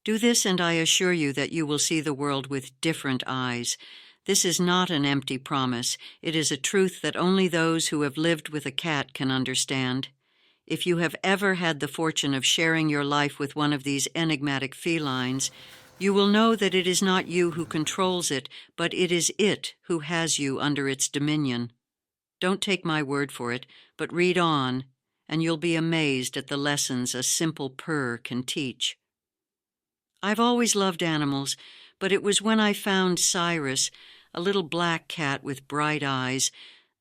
Do this, and I assure you that you will see the world with different eyes. This is not an empty promise. It is a truth that only those who have lived with a cat can understand. If you have ever had the fortune of sharing your life with one of these enigmatic felines, you will know that it is not you who controls it, but it is it who has you under its dominion. Don't take my word for it, but read on, and you'll be amazed at the lessons a simple purr can teach. I've always loved animals, but it was when I found Cyrus, a little black cat with bright eyes,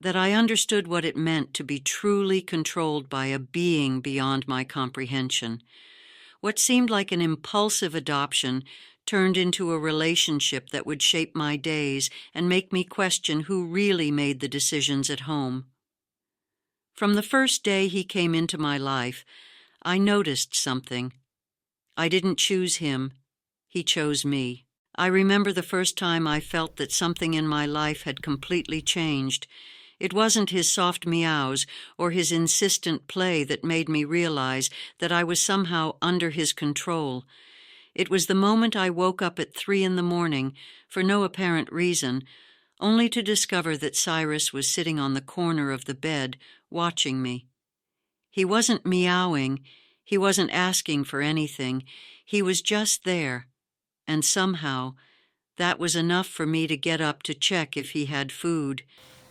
that I understood what it meant to be truly controlled by a being beyond my comprehension. What seemed like an impulsive adoption turned into a relationship that would shape my days and make me question who really made the decisions at home. From the first day he came into my life, I noticed something. I didn't choose him. He chose me. I remember the first time I felt that something in my life had completely changed. It wasn't his soft meows or his insistent play that made me realize that I was somehow under his control. It was the moment I woke up at 3 a.m, for no apparent reason, only to discover that Cyrus was sitting on the corner of the bed, watching me. He wasn't meowing, he wasn't asking for anything, he was just there, and somehow that was enough for me to get up to check if he had food,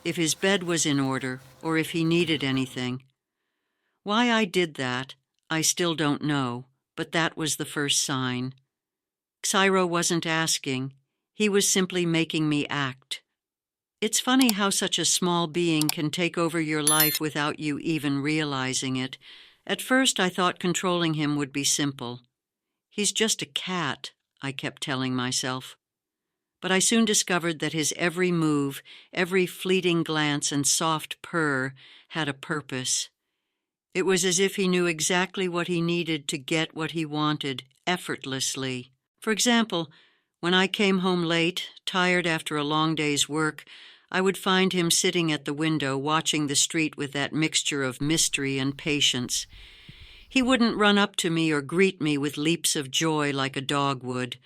if his bed was in order, or if he needed anything. Why I did that, I still don't know, but that was the first sign. Cairo wasn't asking, he was simply making me act. It's funny how such a small being can take over your life without you even realizing it. At first I thought controlling him would be simple. He's just a cat, I kept telling myself. But I soon discovered that his every move, every fleeting glance and soft purr had a purpose. It was as if he knew exactly what he needed to get what he wanted, effortlessly. For example, when I came home late, tired after a long day's work, I would find him sitting at the window watching the street with that mixture of mystery and patience. He wouldn't run up to me or greet me with leaps of joy like a dog would.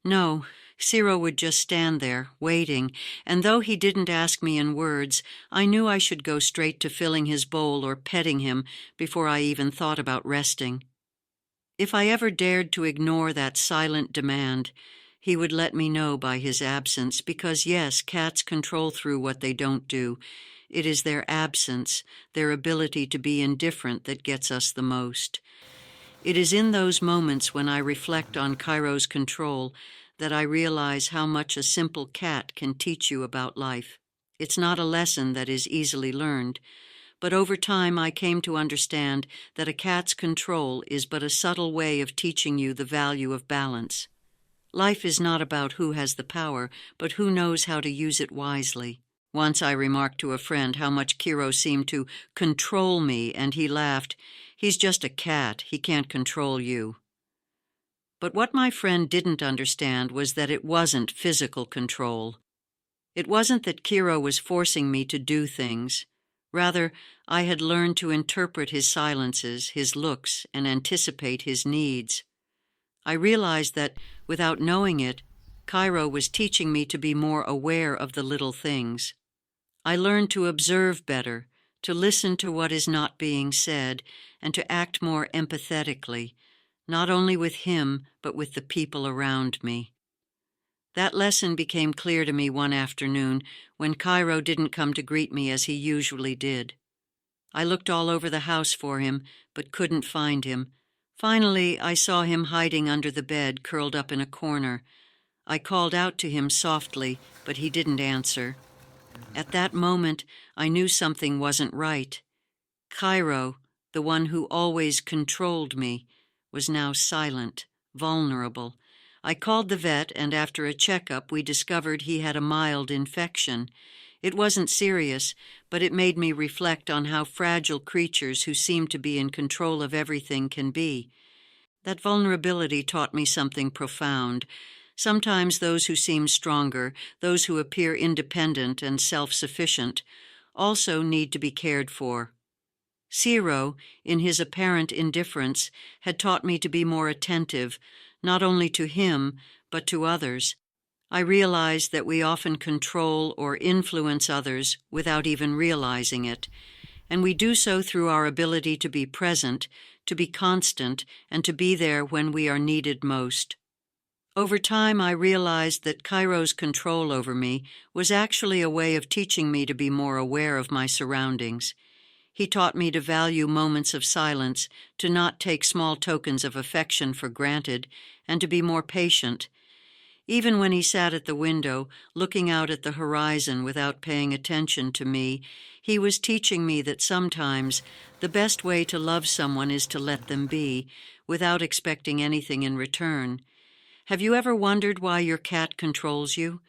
No, Ciro would just stand there, waiting, and though he didn't ask me in words, I knew I should go straight to filling his bowl or petting him before I even thought about resting. If I ever dared to ignore that silent demand, he would let me know by his absence, because yes, cats control through what they don't do. It is their absence, their ability to be indifferent that gets us the most. It is in those moments when I reflect on Cairo's control that I realize how much a simple cat can teach you about life. It's not a lesson that is easily learned, but over time I came to understand that a cat's control is but a subtle way of teaching you the value of balance. Life is not about who has the power, but who knows how to use it wisely. Once I remarked to a friend how much Ciro seemed to control me, and he laughed. "He's just a cat. He can't control you." But what my friend didn't understand was that it wasn't physical control. It wasn't that Ciro was forcing me to do things. Rather, I had learned to interpret his silences, his looks, and anticipate his needs. I realized that, without knowing it, Cairo was teaching me to be more aware of the little things. I learned to observe better, to listen to what is not being said, and to act more empathetically, not only with him, but with the people around me. That lesson became clear to me one afternoon when Cairo didn't come to greet me as he usually did. I looked all over the house for him, but couldn't find him. Finally, I saw him hiding under the bed, curled up in a corner. I called out to him softly, but he didn't answer. At that moment, I knew something wasn't right. Cairo, the one who always controlled me, was now silent, vulnerable. I called the vet, and after a checkup, we discovered he had a mild infection. It wasn't serious, but it made me reflect on how fragile creatures who seem to be in control of everything can be. That vulnerability taught me something profound. Sometimes those who seem stronger, those who appear independent and self-sufficient, also need to be cared for. Ciro, in his apparent indifference, had taught me to be more attentive, not only to him, but to others. I realized that we often control or influence others without even realizing it, and we do so through our ability to be present, to be constant, and to be there when we are needed most. Over time, I realized that Cairo's control over me was actually a way of teaching me to be more aware of my surroundings. He taught me to value moments of silence, to not take small tokens of affection for granted, and to be more patient. Even when he sat at the window, looking out at the horizon without paying attention to me, he was teaching me that sometimes the best way to love someone is to let them be, without expecting anything in return. Have you ever wondered why your cat controls you?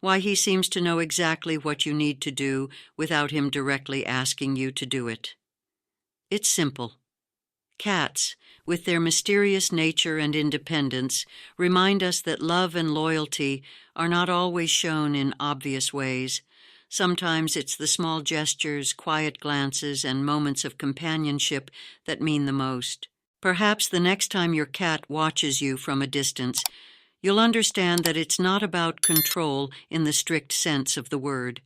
Why he seems to know exactly what you need to do without him directly asking you to do it? It's simple. Cats, with their mysterious nature and independence, remind us that love and loyalty are not always shown in obvious ways. Sometimes it's the small gestures, quiet glances, and moments of companionship that mean the most. Perhaps the next time your cat watches you from a distance, you'll understand that it's not about control in the strict sense of the word.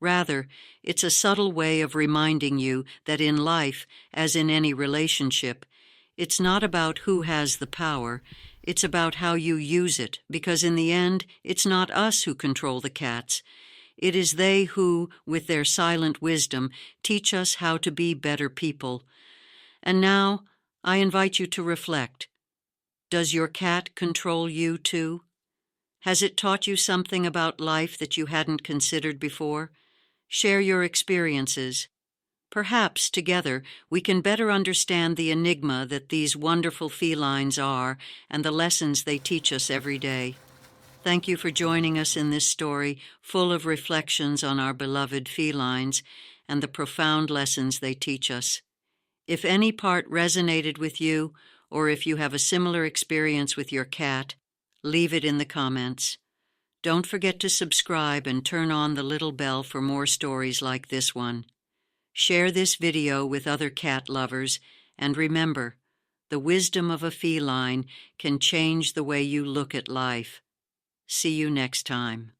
Rather, it's a subtle way of reminding you that in life, as in any relationship, it's not about who has the power, it's about how you use it, because in the end, it's not us who control the cats. It is they who, with their silent wisdom, teach us how to be better people. And now, I invite you to reflect. Does your cat control you too? Has it taught you something about life that you hadn't considered before? Share your experiences. Perhaps, together, we can better understand the enigma that these wonderful felines are and the lessons they teach us every day. Thank you for joining us in this story, full of reflections on our beloved felines and the profound lessons they teach us. If any part resonated with you, or if you have a similar experience with your cat, leave it in the comments. Don't forget to subscribe and turn on the little bell for more stories like this one. Share this video with other cat lovers, and remember, the wisdom of a feline can change the way you look at life. See you next time.